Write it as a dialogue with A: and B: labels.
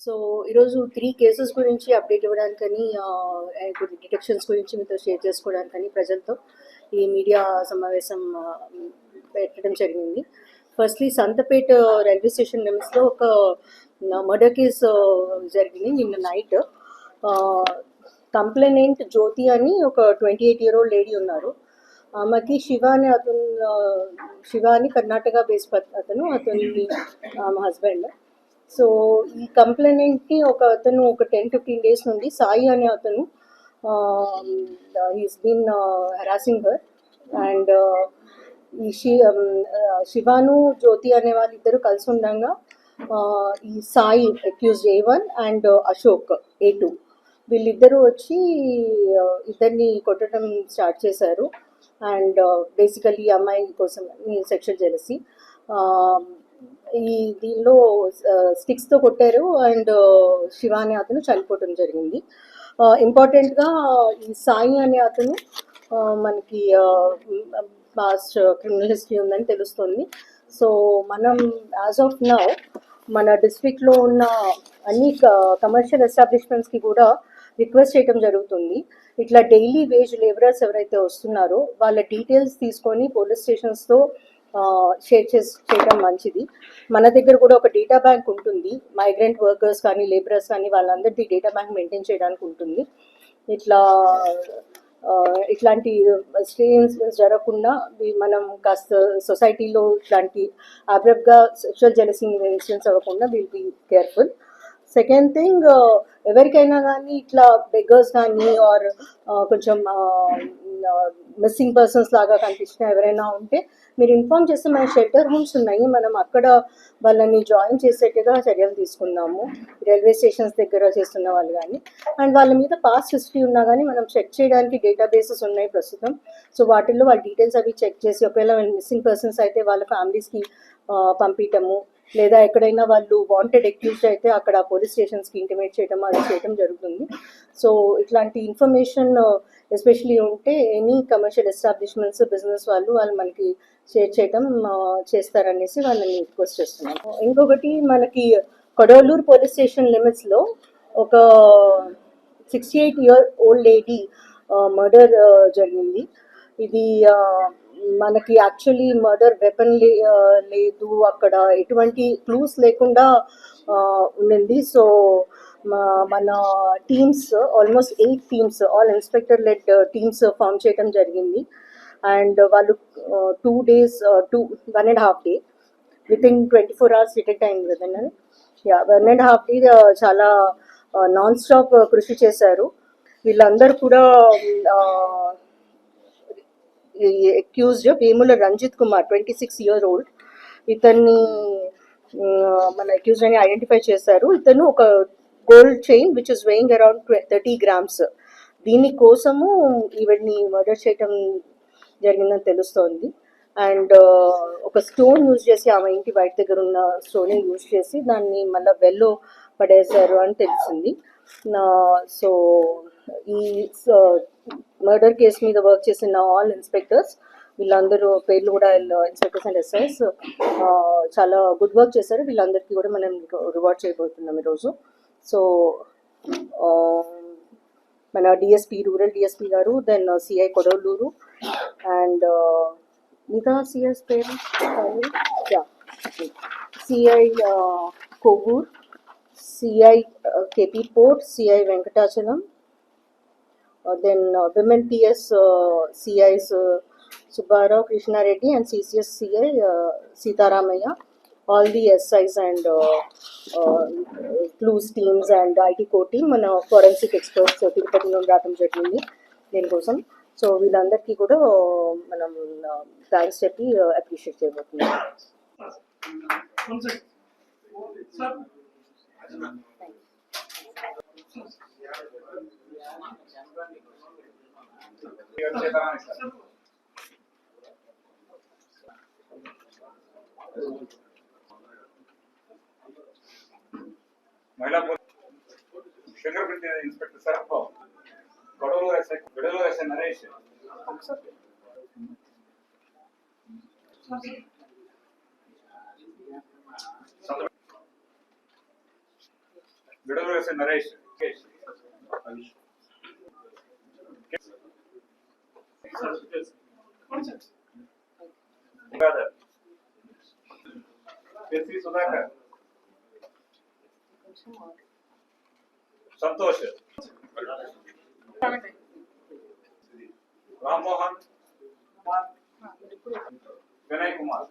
A: So ఈరోజు 3 cases గురించి update ఇవ్వడానికని కొన్ని డిటెక్షన్స్ గురించి మీతో షేర్ చేసుకోవడానికని ప్రజలతో ఈ మీడియా సమావేశం పెట్టడం జరిగింది. ఫస్ట్లీ సంతపేట రైల్వే స్టేషన్ లిమిట్స్లో ఒక మర్డర్ కేసు జరిగింది నిన్న నైట్. కంప్లైనెంట్ జ్యోతి అని ఒక 28-year-old లేడీ ఉన్నారు. ఆమెకి శివ అని కర్ణాటక బేస్ అతను ఆమె హస్బెండ్. సో ఈ కంప్లైనెంట్ని అతను ఒక 10-15 days నుండి సాయి అనే అతను he's been harassing her. And ఈ శివాను జ్యోతి అనే వాళ్ళిద్దరు కలిసి ఉండగా ఈ Sai accuse A1 and Ashok A2 వీళ్ళిద్దరూ వచ్చి ఇద్దరిని కొట్టడం స్టార్ట్ చేశారు. అండ్ బేసికలీ అమ్మాయి కోసం సెక్షువల్ జెలసీ. ఈ దీనిలో స్టిక్స్తో కొట్టారు అండ్ శివ అనే అతను చనిపోవటం జరిగింది. ఇంపార్టెంట్గా ఈ సాయి అనే అతను మనకి పాస్ట్ క్రిమినల్ హిస్టరీ ఉందని తెలుస్తుంది. సో మనం యాజ్ ఆఫ్ నౌ మన డిస్ట్రిక్ట్లో ఉన్న అన్ని కమర్షియల్ ఎస్టాబ్లిష్మెంట్స్కి కూడా రిక్వెస్ట్ చేయడం జరుగుతుంది. ఇట్లా డైలీ వేజ్ లేబరర్స్ ఎవరైతే వస్తున్నారో వాళ్ళ డీటెయిల్స్ తీసుకొని పోలీస్ స్టేషన్స్తో షేర్ చేయడం మంచిది. మన దగ్గర కూడా ఒక డేటా బ్యాంక్ ఉంటుంది. మైగ్రెంట్ వర్కర్స్ కానీ లేబరర్స్ కానీ వాళ్ళందరిది డేటా బ్యాంక్ మెయింటైన్ చేయడానికి ఉంటుంది. ఇట్లాంటి ఇన్సిడెంట్స్ జరగకుండా మనం కాస్త సొసైటీలో ఇట్లాంటి అబ్రప్ట్గా సెక్షువల్ జెలసీ ఇన్సిడెంట్స్ అవ్వకుండా will be careful. Second thing, ఎవరికైనా కానీ ఇట్లా బెగ్గర్స్ కానీ ఆర్ కొంచెం మిస్సింగ్ పర్సన్స్ లాగా కనిపించిన ఎవరైనా ఉంటే మీరు ఇన్ఫార్మ్ చేస్తే మన షెల్టర్ హోమ్స్ ఉన్నాయి, మనం అక్కడ వాళ్ళని జాయిన్ చేసేట్టుగా చర్యలు తీసుకున్నాము. రైల్వే స్టేషన్స్ దగ్గర చేస్తున్న వాళ్ళు కానీ అండ్ వాళ్ళ మీద పాస్ట్ హిస్టరీ ఉన్నా కానీ మనం చెక్ చేయడానికి డేటాబేసెస్ ఉన్నాయి ప్రస్తుతం. సో వాటిల్లో వాళ్ళ డీటెయిల్స్ అవి చెక్ చేసి ఒకవేళ మిస్సింగ్ పర్సన్స్ అయితే వాళ్ళ ఫ్యామిలీస్కి పంపించటము, లేదా ఎక్కడైనా వాళ్ళు వాంటెడ్ అక్యూజ్డ్ అయితే అక్కడ పోలీస్ స్టేషన్స్కి ఇంటిమేట్ చేయడం అది చేయడం జరుగుతుంది. సో ఇట్లాంటి ఇన్ఫర్మేషన్ ఎస్పెషలీ ఉంటే ఎనీ కమర్షియల్ ఎస్టాబ్లిష్మెంట్స్ బిజినెస్ వాళ్ళు మనకి షేర్ చేయడం చేస్తారనేసి వాళ్ళని రిక్వెస్ట్ చేస్తున్నాము. ఇంకొకటి మనకి కొడవలూరు పోలీస్ స్టేషన్ లిమిట్స్లో ఒక 68-year-old లేడీ మర్డర్ జరిగింది. ఇది మనకి యాక్చువల్లీ మర్డర్ వెపన్ లేదు, అక్కడ ఎటువంటి క్లూస్ లేకుండా ఉండింది. సో మన teams almost 8 teams all inspector led teams form చేయడం జరిగింది. అండ్ వాళ్ళు 2 days 1.5 day within 24 hours detect అయింది కదండి. 1.5 day చాలా నాన్ స్టాప్ కృషి చేశారు. వీళ్ళందరూ కూడా అక్యూజ్డ్ వేముల రంజిత్ కుమార్ 26-year-old ఇతన్ని మన అక్యూజ్ అని ఐడెంటిఫై చేశారు. ఇతను ఒక gold chain which is weighing around 30 grams దీనికోసము ఈవిడ్ని మర్డర్ చేయటం జరిగిందని తెలుస్తోంది. అండ్ ఒక స్టోన్ యూజ్ చేసి ఆమె ఇంటి బయట దగ్గర ఉన్న స్టోన్ యూజ్ చేసి దాన్ని మళ్ళీ వెల్లో పడేశారు అని తెలిసింది. సో ఈ మర్డర్ కేసు మీద వర్క్ చేసిన ఆల్ ఇన్స్పెక్టర్స్ వీళ్ళందరూ పేర్లు కూడా ఇన్స్పెక్టర్స్ అండ్ ఎస్ఐస్ చాలా గుడ్ వర్క్ చేశారు. వీళ్ళందరికీ కూడా మనం రివార్డ్ చేయబోతున్నాం ఈరోజు. సో మన డిఎస్పీ రూరల్ డిఎస్పీ గారు, దెన్ సిఐ కొడవలూరు అండ్ మిగతా సిఐస్ పేరు CI Kovvur, CI KP port, CI Venkatachalam, then women PS CIs Subbarao, Krishnareddy and CCS CI Sitaramaya, all the SIs and clues teams and IT core team మన forensic experts తిరుపతిలో రావడం జరిగింది దీనికోసం. So వీళ్ళందరికీ కూడా మనం థ్యాంక్స్ చెప్పి అప్రిషియేట్ చేయబోతున్నాం.
B: महिला शंकरप्रीत इंस्पेक्टर सरफ गडलूर एस नरेश విడవల నరేష్, కేశ్, గంగాధర్, ఎస్సి సుధాకర్, సంతోష్, రామ్మోహన్, వినయ్ కుమార్,